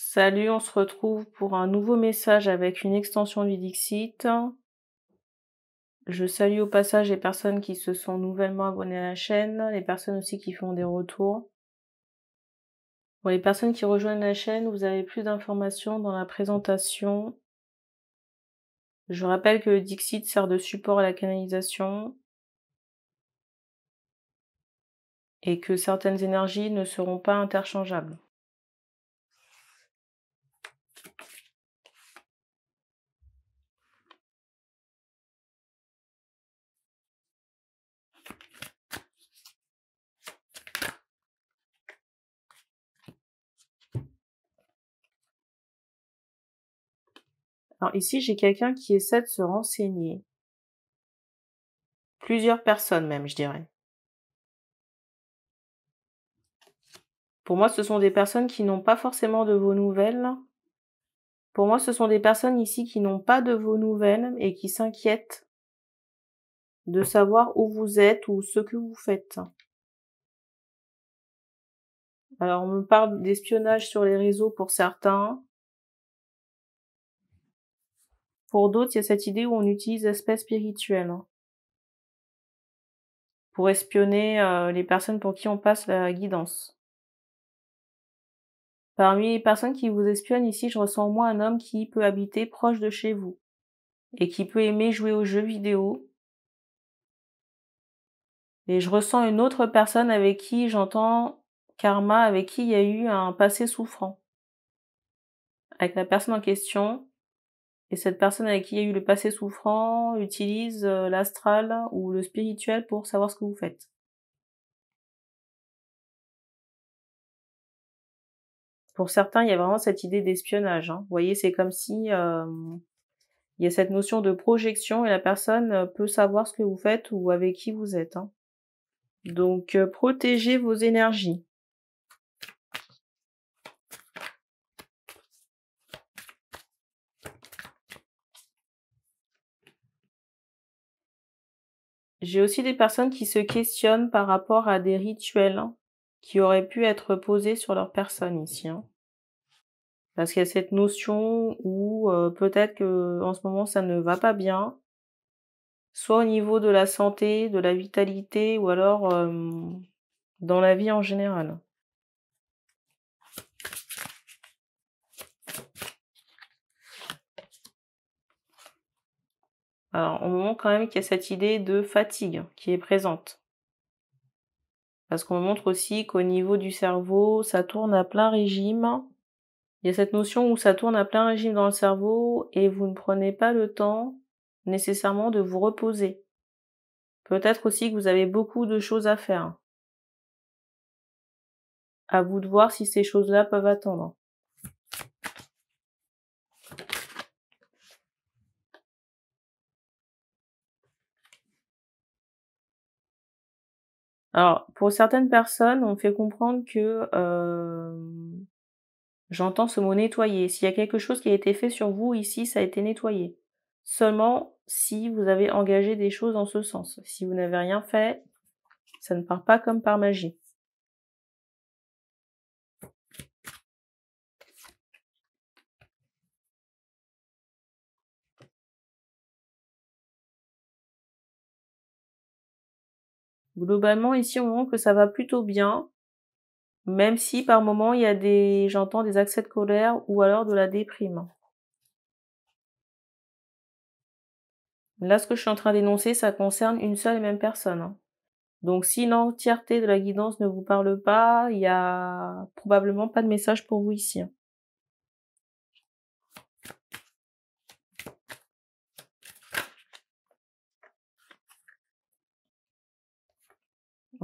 Salut, on se retrouve pour un nouveau message avec une extension du Dixit. Je salue au passage les personnes qui se sont nouvellement abonnées à la chaîne, les personnes aussi qui font des retours. Pour les personnes qui rejoignent la chaîne, vous avez plus d'informations dans la présentation. Je rappelle que le Dixit sert de support à la canalisation et que certaines énergies ne seront pas interchangeables. Alors ici, j'ai quelqu'un qui essaie de se renseigner. Plusieurs personnes même, je dirais. Pour moi, ce sont des personnes qui n'ont pas forcément de vos nouvelles. Pour moi, ce sont des personnes ici qui n'ont pas de vos nouvelles et qui s'inquiètent de savoir où vous êtes ou ce que vous faites. Alors, on me parle d'espionnage sur les réseaux pour certains. Pour d'autres, il y a cette idée où on utilise l'aspect spirituel pour espionner les personnes pour qui on passe la guidance. Parmi les personnes qui vous espionnent ici, je ressens au moins un homme qui peut habiter proche de chez vous et qui peut aimer jouer aux jeux vidéo. Et je ressens une autre personne avec qui j'entends karma, avec qui il y a eu un passé souffrant. Avec la personne en question, et cette personne avec qui il y a eu le passé souffrant utilise l'astral ou le spirituel pour savoir ce que vous faites. Pour certains, il y a vraiment cette idée d'espionnage. Vous voyez, c'est comme si il y a cette notion de projection et la personne peut savoir ce que vous faites ou avec qui vous êtes. Donc, protégez vos énergies. J'ai aussi des personnes qui se questionnent par rapport à des rituels qui auraient pu être posés sur leur personne ici. Parce qu'il y a cette notion où peut-être que en ce moment ça ne va pas bien, soit au niveau de la santé, de la vitalité ou alors dans la vie en général. Alors, on montre quand même qu'il y a cette idée de fatigue qui est présente. Parce qu'on montre aussi qu'au niveau du cerveau, ça tourne à plein régime. Il y a cette notion où ça tourne à plein régime dans le cerveau et vous ne prenez pas le temps nécessairement de vous reposer. Peut-être aussi que vous avez beaucoup de choses à faire. À vous de voir si ces choses-là peuvent attendre. Alors, pour certaines personnes, on me fait comprendre que j'entends ce mot nettoyer. S'il y a quelque chose qui a été fait sur vous ici, ça a été nettoyé. Seulement si vous avez engagé des choses en ce sens. Si vous n'avez rien fait, ça ne part pas comme par magie. Globalement, ici, on montre que ça va plutôt bien, même si par moment, il y a j'entends des accès de colère ou alors de la déprime. Là, ce que je suis en train d'énoncer, ça concerne une seule et même personne. Donc si l'entièreté de la guidance ne vous parle pas, il y a probablement pas de message pour vous ici.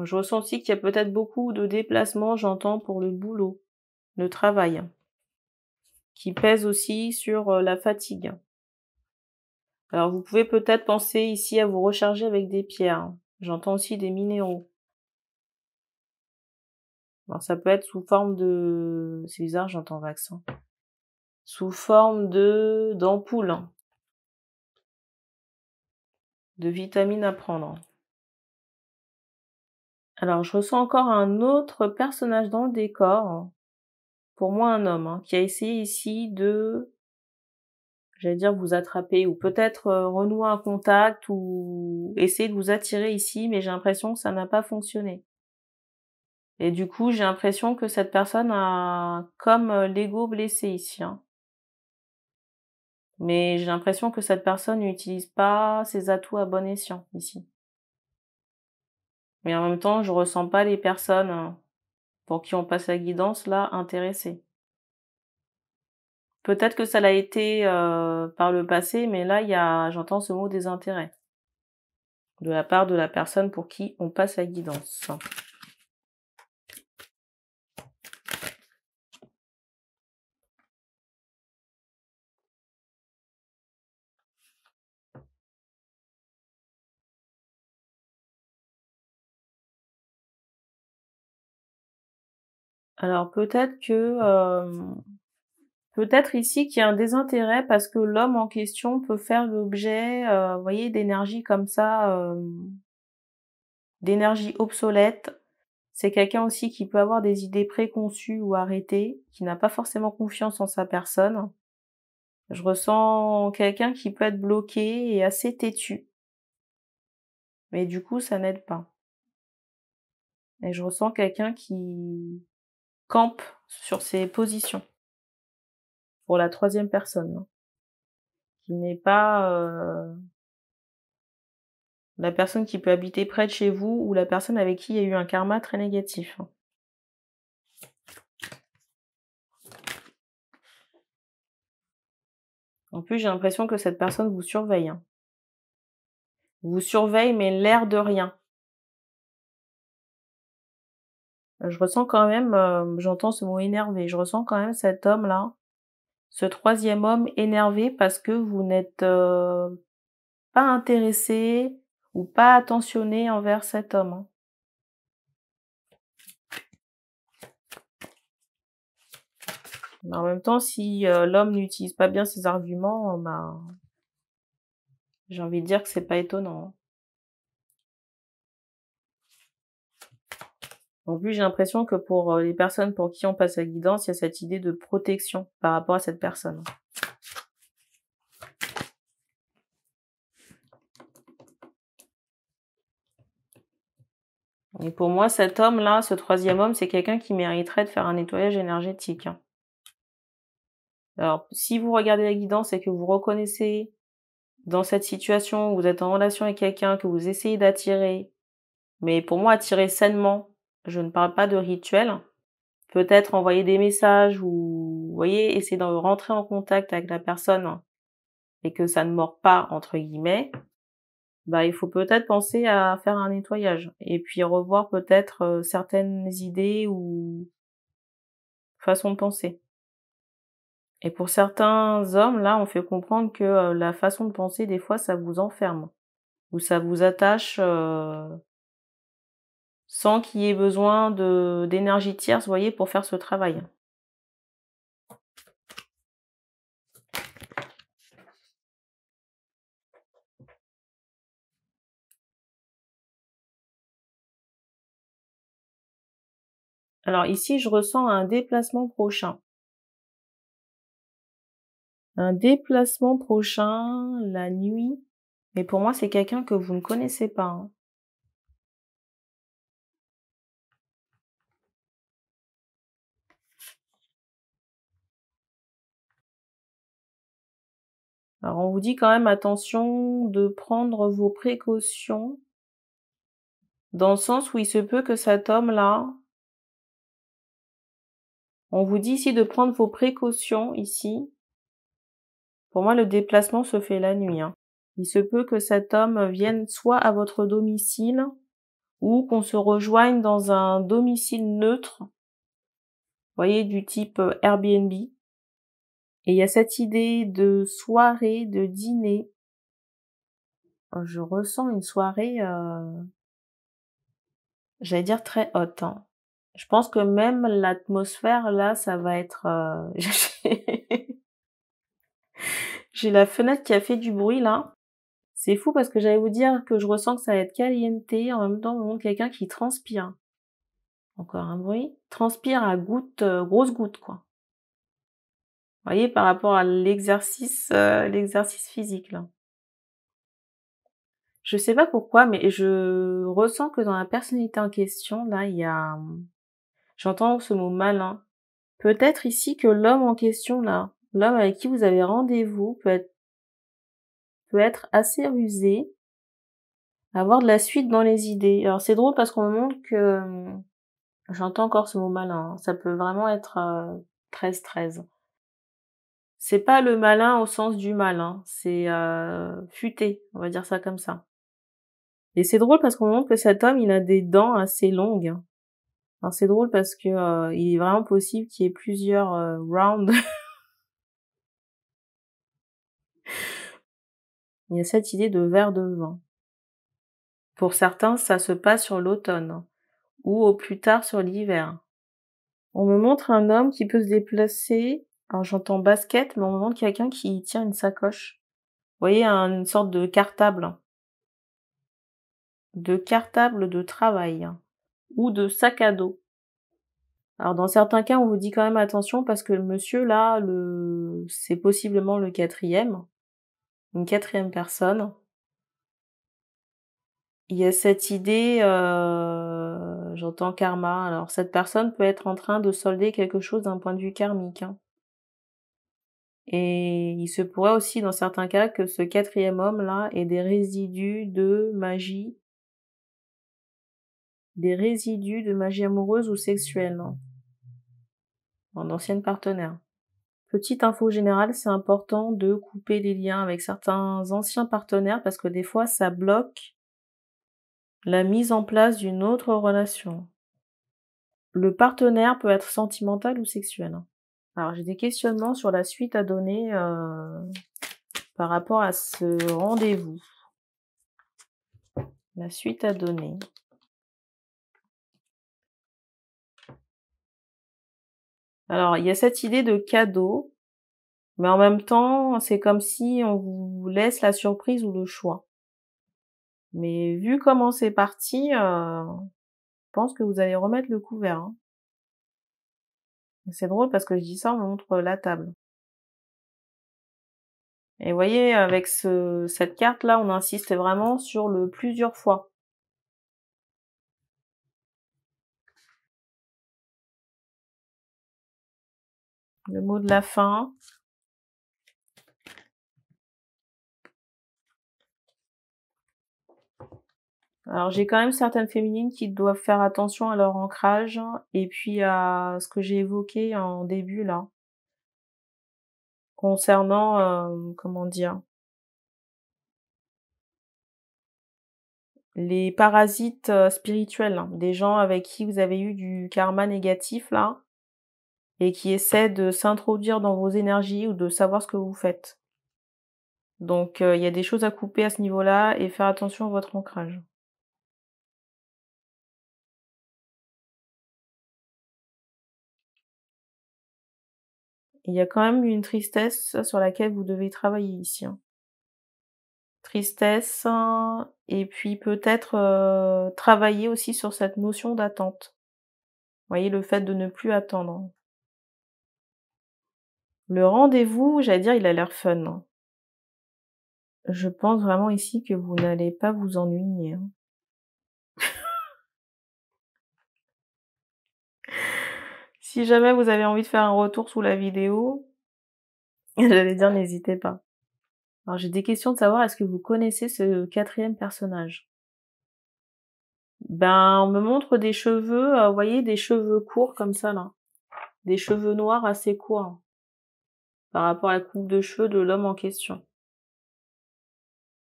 Je ressens aussi qu'il y a peut-être beaucoup de déplacements, j'entends, pour le boulot, le travail, qui pèse aussi sur la fatigue. Alors vous pouvez peut-être penser ici à vous recharger avec des pierres. J'entends aussi des minéraux. Alors ça peut être sous forme de... C'est bizarre, j'entends vaccin. Sous forme d'ampoules, de vitamines à prendre. Alors je ressens encore un autre personnage dans le décor. pour moi un homme, hein, qui a essayé ici de, j'allais dire vous attraper ou peut-être, renouer un contact ou essayer de vous attirer ici, mais j'ai l'impression que ça n'a pas fonctionné. Et du coup, j'ai l'impression que cette personne a comme, l'ego blessé ici, hein. Mais j'ai l'impression que cette personne n'utilise pas ses atouts à bon escient ici. Mais en même temps, je ressens pas les personnes, pour qui on passe la guidance là, intéressées. Peut-être que ça l'a été, par le passé, mais là, j'entends ce mot désintérêt, de la part de la personne pour qui on passe la guidance. Alors peut-être que, peut-être ici qu'il y a un désintérêt parce que l'homme en question peut faire l'objet, vous voyez, d'énergie comme ça, d'énergie obsolète. C'est quelqu'un aussi qui peut avoir des idées préconçues ou arrêtées, qui n'a pas forcément confiance en sa personne. Je ressens quelqu'un qui peut être bloqué et assez têtu, mais du coup ça n'aide pas. Et je ressens quelqu'un qui campe sur ses positions, pour la troisième personne, hein, qui n'est pas, la personne qui peut habiter près de chez vous ou la personne avec qui il y a eu un karma très négatif. En plus, j'ai l'impression que cette personne vous surveille, hein. Vous surveille, mais l'air de rien. Je ressens quand même, j'entends ce mot énervé, je ressens quand même cet homme-là, ce troisième homme énervé parce que vous n'êtes, pas intéressé ou pas attentionné envers cet homme, hein. Mais en même temps, si, l'homme n'utilise pas bien ses arguments, ben, j'ai envie de dire que c'est pas étonnant, hein. En plus, j'ai l'impression que pour, les personnes pour qui on passe la guidance, il y a cette idée de protection par rapport à cette personne. Et pour moi, cet homme-là, ce troisième homme, c'est quelqu'un qui mériterait de faire un nettoyage énergétique, hein. Alors, si vous regardez la guidance et que vous reconnaissez dans cette situation où vous êtes en relation avec quelqu'un que vous essayez d'attirer, mais pour moi, attirer sainement, je ne parle pas de rituel. Peut-être envoyer des messages ou, vous voyez, essayer de rentrer en contact avec la personne et que ça ne mord pas, entre guillemets, bah, il faut peut-être penser à faire un nettoyage et puis revoir peut-être, certaines idées ou façons de penser. Et pour certains hommes, là, on fait comprendre que, la façon de penser, des fois, ça vous enferme ou ça vous attache, sans qu'il y ait besoin d'énergie tierce, vous voyez, pour faire ce travail. Alors ici, je ressens un déplacement prochain. Un déplacement prochain, la nuit, mais pour moi, c'est quelqu'un que vous ne connaissez pas, hein. Alors on vous dit quand même attention de prendre vos précautions, dans le sens où il se peut que cet homme-là, on vous dit ici de prendre vos précautions ici. Pour moi, le déplacement se fait la nuit, hein. Il se peut que cet homme vienne soit à votre domicile ou qu'on se rejoigne dans un domicile neutre, vous voyez, du type, Airbnb. Et il y a cette idée de soirée, de dîner. Je ressens une soirée, j'allais dire très haute, hein. Je pense que même l'atmosphère là, ça va être, j'ai la fenêtre qui a fait du bruit là. C'est fou parce que j'allais vous dire que je ressens que ça va être caliente, en même temps on montre quelqu'un qui transpire. Encore un bruit. Transpire à gouttes, grosses gouttes quoi. voyez, par rapport à l'exercice physique, là. Je sais pas pourquoi, mais je ressens que dans la personnalité en question, là, il y a, j'entends ce mot malin. Peut-être ici que l'homme en question, là, l'homme avec qui vous avez rendez-vous peut être assez rusé, avoir de la suite dans les idées. Alors c'est drôle parce qu'on me montre que, j'entends encore ce mot malin, hein, ça peut vraiment être, 13-13. C'est pas le malin au sens du mal, hein, c'est, futé, on va dire ça comme ça. Et c'est drôle parce qu'on me montre que cet homme, il a des dents assez longues. Alors c'est drôle parce que, il est vraiment possible qu'il y ait plusieurs, rounds. Il y a cette idée de verre de vin. Pour certains, ça se passe sur l'automne ou au plus tard sur l'hiver. On me montre un homme qui peut se déplacer, alors j'entends basket, mais on me montre quelqu'un qui tient une sacoche. Vous voyez, une sorte de cartable de travail ou de sac à dos. Alors dans certains cas, on vous dit quand même attention parce que le monsieur là, c'est possiblement le quatrième, une quatrième personne. Il y a cette idée, j'entends karma. Alors cette personne peut être en train de solder quelque chose d'un point de vue karmique, hein. Et il se pourrait aussi dans certains cas que ce quatrième homme-là ait des résidus de magie amoureuse ou sexuelle, hein, en ancienne partenaire. Petite info générale, c'est important de couper les liens avec certains anciens partenaires parce que des fois ça bloque la mise en place d'une autre relation. Le partenaire peut être sentimental ou sexuel, hein. Alors j'ai des questionnements sur la suite à donner, par rapport à ce rendez-vous. La suite à donner. Alors il y a cette idée de cadeau, mais en même temps, c'est comme si on vous laisse la surprise ou le choix. Mais vu comment c'est parti, je pense que vous allez remettre le couvert, hein. C'est drôle parce que je dis ça, on me montre la table. Et vous voyez, avec cette carte-là, on insiste vraiment sur le plusieurs fois. Le mot de la fin. Alors j'ai quand même certaines féminines qui doivent faire attention à leur ancrage et puis à ce que j'ai évoqué en début là, concernant, comment dire? Les parasites, spirituels, hein, des gens avec qui vous avez eu du karma négatif là et qui essaient de s'introduire dans vos énergies ou de savoir ce que vous faites. Donc il y a des choses à couper à ce niveau-là et faire attention à votre ancrage. Il y a quand même une tristesse sur laquelle vous devez travailler ici, hein. Tristesse, hein, et puis peut-être, travailler aussi sur cette notion d'attente. Vous voyez, le fait de ne plus attendre. Le rendez-vous, j'allais dire, il a l'air fun, hein. Je pense vraiment ici que vous n'allez pas vous ennuyer, hein. Si jamais vous avez envie de faire un retour sous la vidéo, j'allais dire n'hésitez pas. Alors j'ai des questions de savoir, est-ce que vous connaissez ce quatrième personnage? Ben, on me montre des cheveux, vous voyez, des cheveux courts comme ça là, des cheveux noirs assez courts, par rapport à la coupe de cheveux de l'homme en question.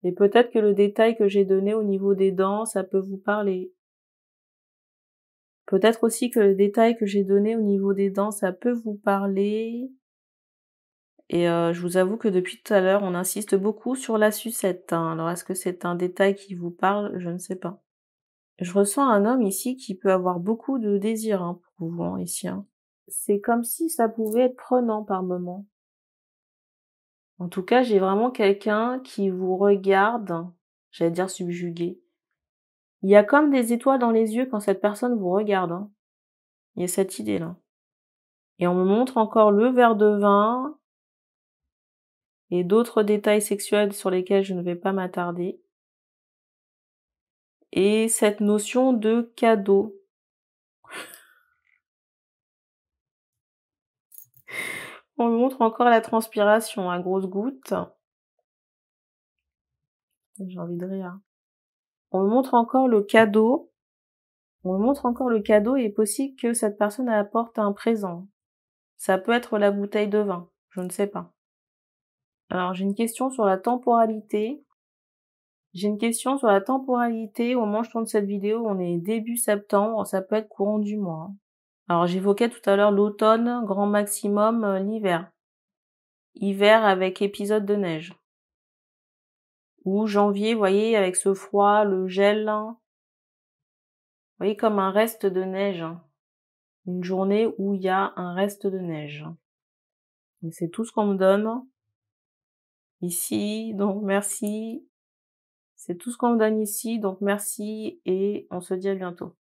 Et peut-être que le détail que j'ai donné au niveau des dents, ça peut vous parler. Peut-être aussi que le détail que j'ai donné au niveau des dents, ça peut vous parler. Et je vous avoue que depuis tout à l'heure, on insiste beaucoup sur la sucette, hein. Alors est-ce que c'est un détail qui vous parle? Je ne sais pas. Je ressens un homme ici qui peut avoir beaucoup de désir, hein, pour vous, hein, ici, hein. C'est comme si ça pouvait être prenant par moment. En tout cas, j'ai vraiment quelqu'un qui vous regarde, j'allais dire subjugué. Il y a comme des étoiles dans les yeux quand cette personne vous regarde, hein. Il y a cette idée-là. Et on me montre encore le verre de vin et d'autres détails sexuels sur lesquels je ne vais pas m'attarder. Et cette notion de cadeau. On me montre encore la transpiration à grosses gouttes. J'ai envie de rire. On me montre encore le cadeau. On me montre encore le cadeau et il est possible que cette personne apporte un présent. Ça peut être la bouteille de vin, je ne sais pas. Alors j'ai une question sur la temporalité. J'ai une question sur la temporalité. Au moment où je tourne cette vidéo, on est début septembre, ça peut être courant du mois. Alors j'évoquais tout à l'heure l'automne, grand maximum, l'hiver. Hiver avec épisode de neige. Ou janvier, vous voyez, avec ce froid, le gel. Vous voyez, comme un reste de neige. Une journée où il y a un reste de neige. Et c'est tout ce qu'on me donne ici, donc merci. C'est tout ce qu'on me donne ici, donc merci et on se dit à bientôt.